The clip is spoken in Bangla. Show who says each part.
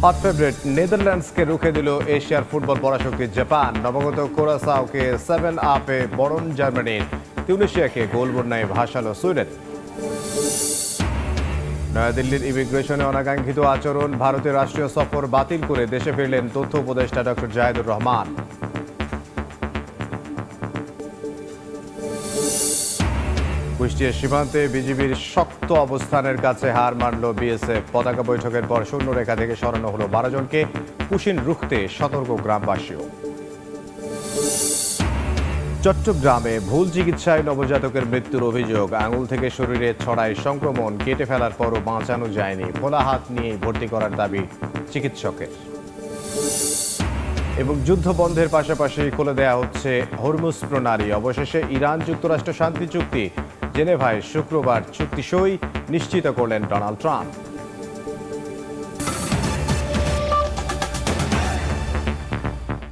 Speaker 1: হট ফেভারিট নেদারল্যান্ডসকে রুখে দিল এশিয়ার ফুটবল পরাশক্তি জাপান। নবাগত কোরাসাওকে 7-আপে বরণ জার্মানির। তিউনিশিয়াকে গোল বন্যায় ভাসালো সুইডেন। নয়াদিল্লির ইমিগ্রেশনে অনাকাঙ্ক্ষিত আচরণ, ভারতের রাষ্ট্রীয় সফর বাতিল করে দেশে ফিরলেন তথ্য উপদেষ্টা ডক্টর জাহিদুর রহমান। কুষ্টিয়া সীমান্তে বিজিবির শক্ত অবস্থানের কাছে হার মানল বিএসএফ। পতাকা বৈঠকের পর শূন্যরেখা থেকে সরানো হলো 12 জনকে। কুশিন রুখতে সতর্ক গ্রামবাসীও। চট্টগ্রামে ভুল চিকিৎসায় নবজাতকের মৃত্যুর অভিযোগ। আঙুল থেকে শরীরে ছড়ায় সংক্রমণ, কেটে ফেলার পরও বাঁচানো যায়নি। খোলা হাত নিয়ে ভর্তি করার দাবি চিকিৎসকের। এবং যুদ্ধ বন্ধের পাশাপাশি খুলে দেয়া হচ্ছে হরমুজ প্রণালী। অবশেষে ইরান যুক্তরাষ্ট্র শান্তি চুক্তি জেনেভায় শুক্রবার চুক্তি সই নিশ্চিত করলেন ডোনাল্ড ট্রাম্প।